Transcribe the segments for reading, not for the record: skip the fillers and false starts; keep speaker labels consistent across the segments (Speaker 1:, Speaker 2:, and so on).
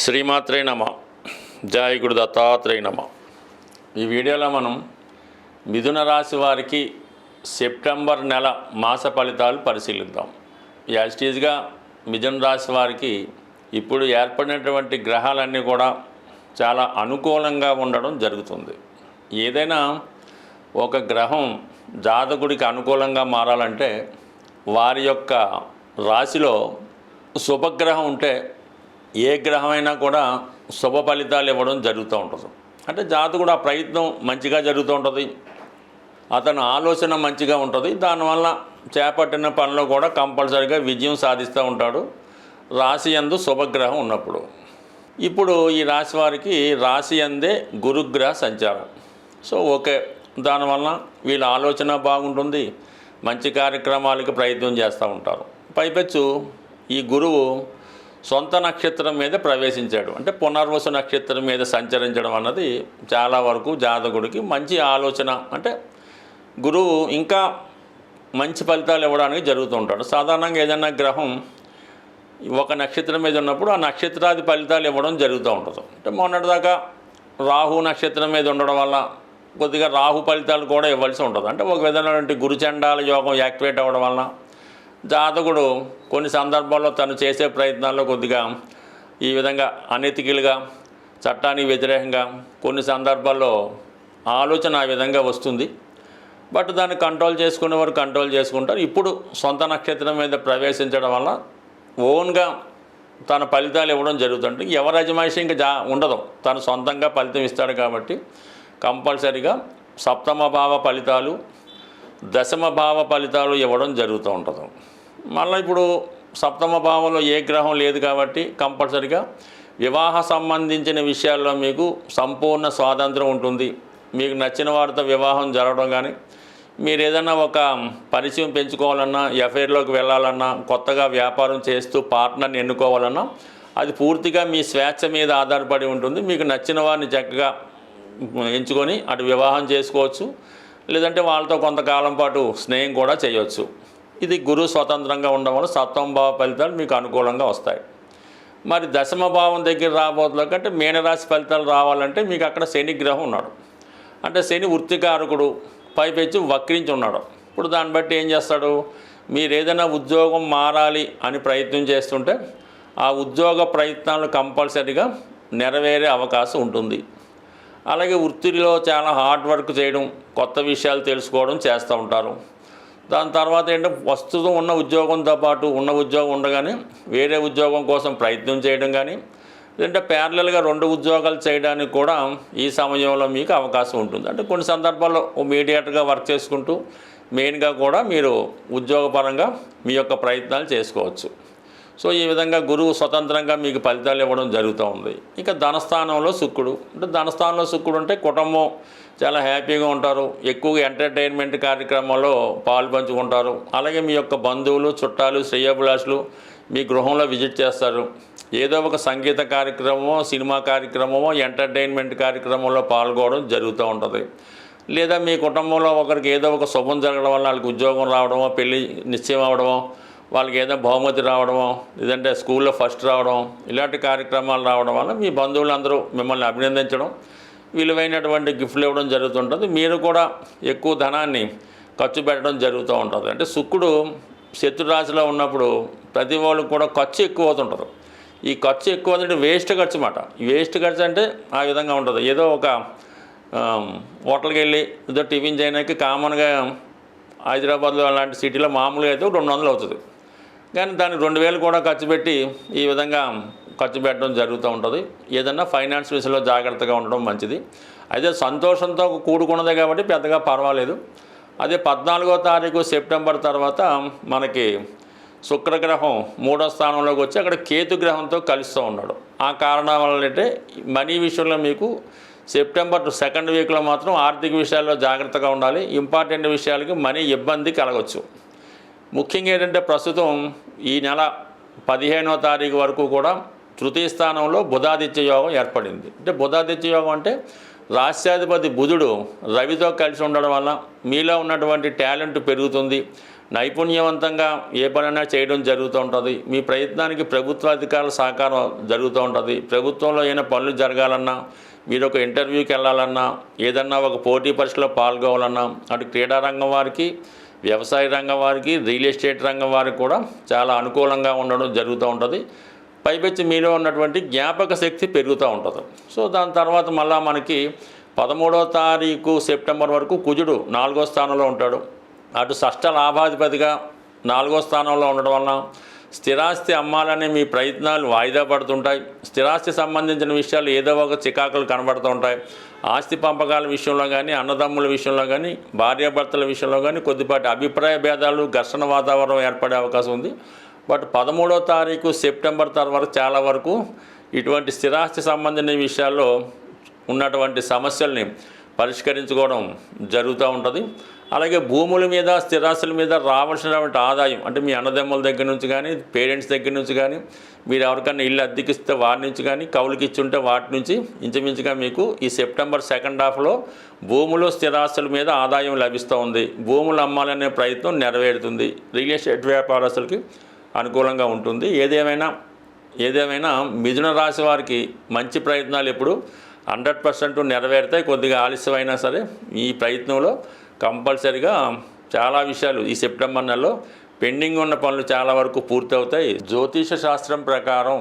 Speaker 1: శ్రీమాత్రే నమ. జయ గురు దత్తాత్రేయ నమ. ఈ వీడియోలో మనం మిథున రాశి వారికి సెప్టెంబర్ నెల మాస ఫలితాలు పరిశీలిద్దాం. యాజిటీజ్గా మిథున రాశి వారికి ఇప్పుడు ఏర్పడినటువంటి గ్రహాలన్నీ కూడా చాలా అనుకూలంగా ఉండడం జరుగుతుంది. ఏదైనా ఒక గ్రహం జాతకుడికి అనుకూలంగా మారాలంటే వారి యొక్క రాశిలో శుభగ్రహం ఉంటే ఏ గ్రహమైనా కూడా శుభ ఫలితాలు ఇవ్వడం జరుగుతూ ఉంటుంది. అంటే జాతకుడు ఆ ప్రయత్నం మంచిగా జరుగుతూ ఉంటుంది, అతని ఆలోచన మంచిగా ఉంటుంది, దానివల్ల చేపట్టిన పనిలో కూడా కంపల్సరీగా విజయం సాధిస్తూ ఉంటాడు రాశి యందు శుభగ్రహం ఉన్నప్పుడు. ఇప్పుడు ఈ రాశి వారికి రాశి యందే గురుగ్రహ సంచారం. సో ఓకే, దానివల్ల వీళ్ళ ఆలోచన బాగుంటుంది, మంచి కార్యక్రమాలకి ప్రయత్నం చేస్తూ ఉంటారు. పైపెచ్చు ఈ గురువు సొంత నక్షత్రం మీద ప్రవేశించాడు, అంటే పునర్వసు నక్షత్రం మీద సంచరించడం అన్నది చాలా వరకు జాతకుడికి మంచి ఆలోచన. అంటే గురువు ఇంకా మంచి ఫలితాలు ఇవ్వడానికి జరుగుతూ ఉంటాడు. సాధారణంగా ఏదైనా గ్రహం ఒక నక్షత్రం మీద ఉన్నప్పుడు ఆ నక్షత్రాది ఫలితాలు ఇవ్వడం జరుగుతూ ఉంటుంది. అంటే మొన్నటిదాకా రాహు నక్షత్రం మీద ఉండడం వల్ల కొద్దిగా రాహు ఫలితాలు కూడా ఇవ్వాల్సి ఉంటుంది. అంటే ఒక విధమైనటువంటి గురుచండాల యోగం యాక్టివేట్ అవ్వడం వలన జాతకుడు కొన్ని సందర్భాల్లో తను చేసే ప్రయత్నాల్లో కొద్దిగా ఈ విధంగా అనెతికల్గా, చట్టానికి వ్యతిరేకంగా కొన్ని సందర్భాల్లో ఆలోచన ఆ విధంగా వస్తుంది. బట్ దాన్ని కంట్రోల్ చేసుకునేవారు కంట్రోల్ చేసుకుంటారు. ఇప్పుడు సొంత నక్షత్రం మీద ప్రవేశించడం వల్ల ఓన్గా తన ఫలితాలు ఇవ్వడం జరుగుతుంది. ఎవరి అజమాయిషి ఇంకా ఉండదు, తను సొంతంగా ఫలితం ఇస్తాడు కాబట్టి కంపల్సరీగా సప్తమ భావ ఫలితాలు, దశమ భావ ఫలితాలు ఇవ్వడం జరుగుతూ ఉంటుంది. మళ్ళీ ఇప్పుడు సప్తమ భావంలో ఏ గ్రహం లేదు కాబట్టి కంపల్సరీగా వివాహ సంబంధించిన విషయాల్లో మీకు సంపూర్ణ స్వాతంత్రం ఉంటుంది. మీకు నచ్చిన వారితో వివాహం జరగడం కానీ, మీరు ఏదైనా ఒక పరిచయం పెంచుకోవాలన్నా, ఎఫ్ఐఆర్లోకి వెళ్ళాలన్నా, కొత్తగా వ్యాపారం చేస్తూ పార్ట్నర్ని ఎన్నుకోవాలన్నా అది పూర్తిగా మీ స్వేచ్ఛ మీద ఆధారపడి ఉంటుంది. మీకు నచ్చిన వారిని చక్కగా ఎంచుకొని అటు వివాహం చేసుకోవచ్చు, లేదంటే వాళ్ళతో కొంతకాలం పాటు స్నేహం కూడా చేయవచ్చు. ఇది గురువు స్వతంత్రంగా ఉండడం వల్ల సప్తమ భావ ఫలితాలు మీకు అనుకూలంగా వస్తాయి. మరి దశమ భావం దగ్గర రాబోతులకంటే అంటే మీనరాశి ఫలితాలు రావాలంటే మీకు అక్కడ శని గ్రహం ఉన్నాడు. అంటే శని వృత్తికారకుడు, పైపెచ్చి వక్రించి ఉన్నాడు. ఇప్పుడు దాన్ని బట్టి ఏం చేస్తాడు, మీరు ఏదైనా ఉద్యోగం మారాలి అని ప్రయత్నం చేస్తుంటే ఆ ఉద్యోగ ప్రయత్నాలు కంపల్సరీగా నెరవేరే అవకాశం ఉంటుంది. అలాగే వృత్తిలో చాలా హార్డ్ వర్క్ చేయడం, కొత్త విషయాలు తెలుసుకోవడం చేస్తూ ఉంటారు. దాని తర్వాత ఏంటంటే ప్రస్తుతం ఉన్న ఉద్యోగంతో పాటు ఉన్న ఉద్యోగం ఉండగానే వేరే ఉద్యోగం కోసం ప్రయత్నం చేయడం కానీ, లేదంటే ప్యారలల్గా 2 ఉద్యోగాలు చేయడానికి కూడా ఈ సమయంలో మీకు అవకాశం ఉంటుంది. అంటే కొన్ని సందర్భాల్లో మీడియేటర్గా వర్క్ చేసుకుంటూ మెయిన్గా కూడా మీరు ఉద్యోగపరంగా మీ యొక్క ప్రయత్నాలు చేసుకోవచ్చు. సో ఈ విధంగా గురువు స్వతంత్రంగా మీకు ఫలితాలు ఇవ్వడం జరుగుతూ ఉంది. ఇక ధనస్థానంలో శుక్రుడు, అంటే ధనస్థానంలో శుక్రుడు అంటే కుటుంబం చాలా హ్యాపీగా ఉంటారు, ఎక్కువగా ఎంటర్టైన్మెంట్ కార్యక్రమాల్లో పాలు పంచుకుంటారు. అలాగే మీ యొక్క బంధువులు, చుట్టాలు, శ్రేయోభిలాషులు మీ గృహంలో విజిట్ చేస్తారు. ఏదో ఒక సంగీత కార్యక్రమమో, సినిమా కార్యక్రమమో, ఎంటర్టైన్మెంట్ కార్యక్రమంలో పాల్గొనడం జరుగుతూ ఉంటుంది. లేదా మీ కుటుంబంలో ఒకరికి ఏదో ఒక శుభం జరగడం వల్ల వాళ్ళకి ఉద్యోగం రావడమో, పెళ్ళి నిశ్చయం అవ్వడమో, వాళ్ళకి ఏదో బహుమతి రావడమో, లేదంటే స్కూల్లో ఫస్ట్ రావడం, ఇలాంటి కార్యక్రమాలు రావడం వల్ల మీ బంధువులందరూ మిమ్మల్ని అభినందించడం, విలువైనటువంటి గిఫ్ట్లు ఇవ్వడం జరుగుతుంటుంది. మీరు కూడా ఎక్కువ ధనాన్ని ఖర్చు పెట్టడం జరుగుతూ ఉంటుంది. అంటే శుక్రుడు శత్రురాశిలో ఉన్నప్పుడు ప్రతి వాళ్ళకి కూడా ఖర్చు ఎక్కువ అవుతుంటారు. ఈ ఖర్చు ఎక్కువ అంటే వేస్ట్ ఖర్చు అన్నమాట. వేస్ట్ ఖర్చు అంటే ఆ విధంగా ఉంటుంది. ఏదో ఒక హోటల్కి వెళ్ళి ఏదో టిఫిన్ చేయడానికి కామన్గా హైదరాబాద్లో అలాంటి సిటీలో మామూలుగా అయితే 200 అవుతుంది, కానీ దానికి 2000 కూడా ఖర్చు పెట్టి ఈ విధంగా ఖర్చు పెట్టడం జరుగుతూ ఉంటుంది. ఏదన్నా ఫైనాన్స్ విషయంలో జాగ్రత్తగా ఉండడం మంచిది. అయితే సంతోషంతో కూడుకున్నదే కాబట్టి పెద్దగా పర్వాలేదు. అదే 14వ తారీఖు సెప్టెంబర్ తర్వాత మనకి శుక్రగ్రహం 3వ స్థానంలోకి వచ్చి అక్కడ కేతుగ్రహంతో కలుస్తూ ఉన్నాడు. ఆ కారణం వల్ల మనీ విషయంలో మీకు సెప్టెంబర్ 2nd వీక్లో మాత్రం ఆర్థిక విషయాల్లో జాగ్రత్తగా ఉండాలి. ఇంపార్టెంట్ విషయాలకి మనీ ఇబ్బంది కలగవచ్చు. ముఖ్యంగా ఏంటంటే ప్రస్తుతం ఈ నెల 15వ తారీఖు వరకు కూడా తృతీయ స్థానంలో బుధాదిత్య యోగం ఏర్పడింది. అంటే బుధాదిత్య యోగం అంటే రాష్ట్రాధిపతి బుధుడు రవితో కలిసి ఉండడం వల్ల మీలో ఉన్నటువంటి టాలెంట్ పెరుగుతుంది, నైపుణ్యవంతంగా ఏ పనైనా చేయడం జరుగుతూ ఉంటుంది. మీ ప్రయత్నానికి ప్రభుత్వ అధికారుల సహకారం జరుగుతూ ఉంటుంది. ప్రభుత్వంలో ఏమైనా పనులు జరగాలన్నా, మీరు ఒక ఇంటర్వ్యూకి వెళ్ళాలన్నా, ఏదన్నా ఒక పోటీ పరీక్షలో పాల్గొవాలన్నా, అటు క్రీడా రంగం వారికి, వ్యవసాయ రంగం వారికి, రియల్ ఎస్టేట్ రంగం వారికి కూడా చాలా అనుకూలంగా ఉండడం జరుగుతూ ఉంటుంది. పైపెచ్చి మీలో ఉన్నటువంటి జ్ఞాపక శక్తి పెరుగుతూ ఉంటుంది. సో దాని తర్వాత మళ్ళీ మనకి 13వ తారీఖు సెప్టెంబర్ వరకు కుజుడు 4వ స్థానంలో ఉంటాడు. అటు షష్ఠ లాభాధిపతిగా 4వ స్థానంలో ఉండడం వలన స్థిరాస్తి అమ్మాలనే మీ ప్రయత్నాలు వాయిదా పడుతుంటాయి. స్థిరాస్తి సంబంధించిన విషయాలు ఏదో ఒక చికాకులు కనబడుతూ ఉంటాయి. ఆస్తి పంపకాల విషయంలో కానీ, అన్నదమ్ముల విషయంలో కానీ, భార్యాభర్తల విషయంలో కానీ కొద్దిపాటి అభిప్రాయ భేదాలు, ఘర్షణ వాతావరణం ఏర్పడే అవకాశం ఉంది. బట్ 13వ తారీఖు సెప్టెంబర్ తర్వాత చాలా వరకు ఇటువంటి స్థిరాస్తి సంబంధించిన విషయాల్లో ఉన్నటువంటి సమస్యల్ని పరిష్కరించుకోవడం జరుగుతూ ఉంటుంది. అలాగే భూముల మీద, స్థిరాస్తుల మీద రావాల్సినటువంటి ఆదాయం, అంటే మీ అన్నదమ్ముల దగ్గర నుంచి కానీ, పేరెంట్స్ దగ్గర నుంచి కానీ, మీరు ఎవరికైనా ఇల్లు అద్దెకిస్తే వారి నుంచి కానీ, కౌలుకి ఇచ్చుంటే వాటి నుంచి ఇంచుమించుగా మీకు ఈ సెప్టెంబర్ సెకండ్ హాఫ్లో భూములు, స్థిరాస్తుల మీద ఆదాయం లభిస్తూ ఉంది. భూములు అమ్మాలనే ప్రయత్నం నెరవేరుతుంది. రియల్ ఎస్టేట్ వ్యాపారస్తులకి అనుకూలంగా ఉంటుంది. ఏదేమైనా మిథున రాశి వారికి మంచి ప్రయత్నాలు ఎప్పుడు 100% నెరవేరుతాయి. కొద్దిగా ఆలస్యమైనా సరే ఈ ప్రయత్నంలో కంపల్సరిగా చాలా విషయాలు ఈ సెప్టెంబర్ నెలలో పెండింగ్ ఉన్న పనులు చాలా వరకు పూర్తవుతాయి. జ్యోతిష శాస్త్రం ప్రకారం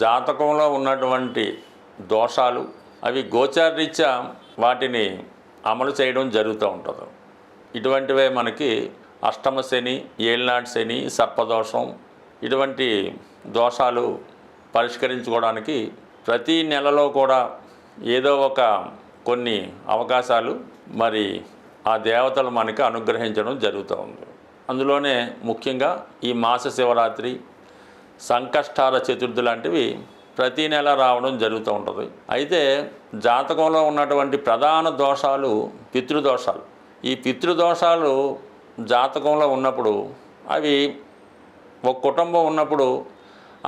Speaker 1: జాతకంలో ఉన్నటువంటి దోషాలు అవి గోచారరీత్యా వాటిని అమలు చేయడం జరుగుతూ ఉంటుంది. ఇటువంటివే మనకి అష్టమ శని, ఏళ్ళనాటి శని, సర్పదోషం, ఇటువంటి దోషాలు పరిష్కరించుకోవడానికి ప్రతి నెలలో కూడా ఏదో ఒక కొన్ని అవకాశాలు మరి ఆ దేవతలు మనకి అనుగ్రహించడం జరుగుతూ ఉంది. అందులోనే ముఖ్యంగా ఈ మాస శివరాత్రి, సంకష్టాల చతుర్థి లాంటివి ప్రతి నెల రావడం జరుగుతూ ఉంటుంది. అయితే జాతకంలో ఉన్నటువంటి ప్రధాన దోషాలు పితృదోషాలు. ఈ పితృదోషాలు జాతకంలో ఉన్నప్పుడు అవి ఒక కుటుంబం ఉన్నప్పుడు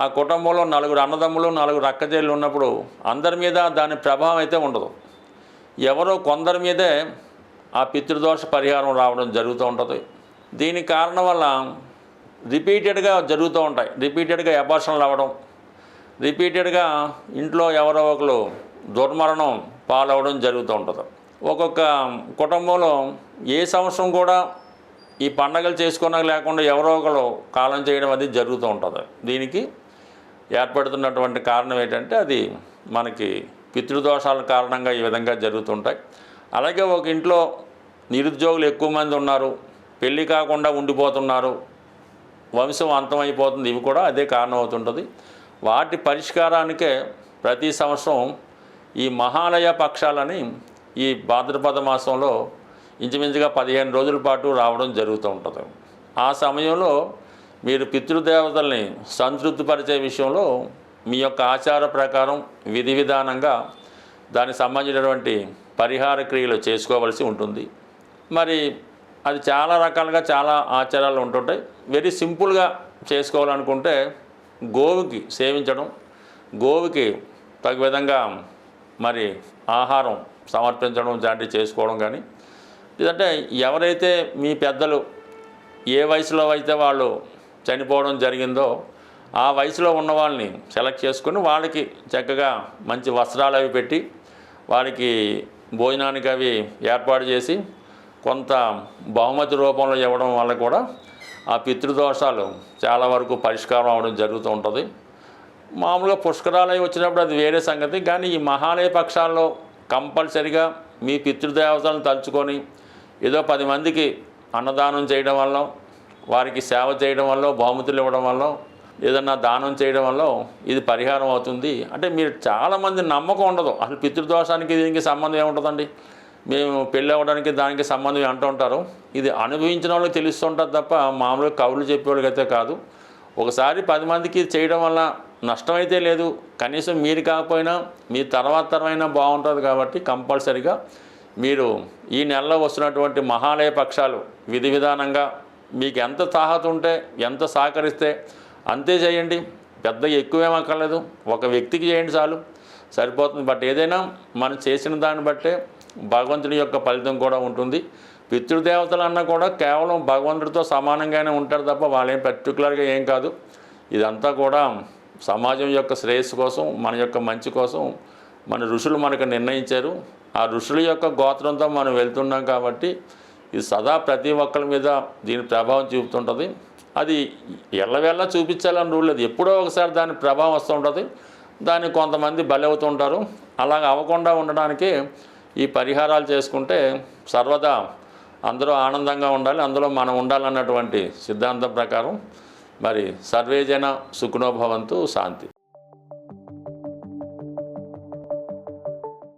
Speaker 1: ఆ కుటుంబంలో 4 అన్నదమ్ములు, 4 అక్కచెల్లెలు ఉన్నప్పుడు అందరి మీద దాని ప్రభావం అయితే ఉండదు. ఎవరో కొందరి మీదే ఆ పితృదోష పరిహారం రావడం జరుగుతూ ఉంటుంది. దీనికి కారణం వల్ల రిపీటెడ్గా జరుగుతూ ఉంటాయి. రిపీటెడ్గా అబార్షన్లు అవ్వడం, రిపీటెడ్గా ఇంట్లో ఎవరో ఒకరు దుర్మరణం పాలవడం జరుగుతూ ఉంటుంది. ఒక్కొక్క కుటుంబంలో ఏ సంవత్సరం కూడా ఈ పండగలు చేసుకున్నా లేకుండా ఎవరో ఒకరు కాలం చేయడం అది జరుగుతూ ఉంటుంది. దీనికి ఏర్పడుతున్నటువంటి కారణం ఏంటంటే అది మనకి పితృదోషాల కారణంగా ఈ విధంగా జరుగుతుంటాయి. అలాగే ఒక ఇంట్లో నిరుద్యోగులు ఎక్కువ మంది ఉన్నారు, పెళ్ళి కాకుండా ఉండిపోతున్నారు, వంశం అంతమైపోతుంది, ఇవి కూడా అదే కారణం అవుతుంటుంది. వాటి పరిష్కారానికే ప్రతి సంవత్సరం ఈ మహాలయ పక్షాలని ఈ భాద్రపద మాసంలో ఇంచుమించుగా 15 రోజుల పాటు రావడం జరుగుతూ ఉంటుంది. ఆ సమయంలో మీరు పితృదేవతల్ని సంతృప్తిపరిచే విషయంలో మీ యొక్క ఆచార ప్రకారం విధి విధానంగా దానికి సంబంధించినటువంటి పరిహార క్రియలు చేసుకోవలసి ఉంటుంది. మరి అది చాలా రకాలుగా చాలా ఆచారాలు ఉంటుంటాయి. వెరీ సింపుల్గా చేసుకోవాలనుకుంటే గోవుకి సేవించడం, గోవుకి తగు విధంగా మరి ఆహారం సమర్పించడం లాంటివి చేసుకోవడం కానీ, లేదంటే ఎవరైతే మీ పెద్దలు ఏ వయసులో అయితే వాళ్ళు చనిపోవడం జరిగిందో ఆ వయసులో ఉన్న వాళ్ళని సెలెక్ట్ చేసుకుని వాళ్ళకి చక్కగా మంచి వస్త్రాలు అవి పెట్టి వారికి భోజనానికి అవి ఏర్పాటు చేసి కొంత బహుమతి రూపంలో ఇవ్వడం వల్ల కూడా ఆ పితృదోషాలు చాలా వరకు పరిష్కారం అవడం జరుగుతూ ఉంటుంది. మామూలుగా పుష్కరాలయం వచ్చినప్పుడు అది వేరే సంగతి. కానీ ఈ మహాలయ పక్షాల్లో కంపల్సరిగా మీ పితృదేవతలను తలుచుకొని ఏదో 10 మందికి అన్నదానం చేయడం వల్ల, వారికి సేవ చేయడం వల్ల, బహుమతులు ఇవ్వడం వల్ల, ఏదన్నా దానం చేయడం వల్ల ఇది పరిహారం అవుతుంది. అంటే మీరు చాలామంది నమ్మకం ఉండదు. అసలు పితృదోషానికి దీనికి సంబంధం ఏముంటుందండి, మేము పెళ్ళి అవ్వడానికి దానికి సంబంధం అంటూ ఉంటారు. ఇది అనుభవించిన వాళ్ళకి తెలుస్తుంటుంది తప్ప మామూలుగా కవులు చెప్పేవాళ్ళకైతే కాదు. ఒకసారి 10 మందికి చేయడం వల్ల నష్టమైతే లేదు, కనీసం మీరు కాకపోయినా మీ తర్వాత తరమైనా బాగుంటుంది. కాబట్టి కంపల్సరిగా మీరు ఈ నెలలో వస్తున్నటువంటి మహాలయ పక్షాలు విధి విధానంగా మీకు ఎంత తాహత ఉంటే, ఎంత సహకరిస్తే అంతే చేయండి. పెద్ద ఎక్కువేమక్కర్లేదు, ఒక వ్యక్తికి చేయండి చాలు, సరిపోతుంది. బట్ ఏదైనా మనం చేసిన దాన్ని బట్టే భగవంతుని యొక్క ఫలితం కూడా ఉంటుంది. పితృదేవతలు అన్నా కూడా కేవలం భగవంతుడితో సమానంగానే ఉంటారు తప్ప వాళ్ళేం పర్టికులర్గా ఏం కాదు. ఇదంతా కూడా సమాజం యొక్క శ్రేయస్సు కోసం, మన యొక్క మంచి కోసం మన ఋషులు మనకు నిర్ణయించారు. ఆ ఋషుల యొక్క గోత్రంతో మనం వెళ్తున్నాం కాబట్టి ఇది సదా ప్రతి ఒక్కరి మీద దీని ప్రభావం చూపుతుంటుంది. అది ఎల్లవేళ చూపించాలని రూల్ లేదు, ఎప్పుడో ఒకసారి దాని ప్రభావం వస్తూ ఉంటుంది. దాన్ని కొంతమంది బలవుతుంటారు. అలాగ అవ్వకుండా ఉండడానికి ఈ పరిహారాలు చేసుకుంటే సర్వదా అందరూ ఆనందంగా ఉండాలి, అందులో మనం ఉండాలన్నటువంటి సిద్ధాంతం ప్రకారం మరి సర్వేజన సుఖినో భవంతు. శాంతి.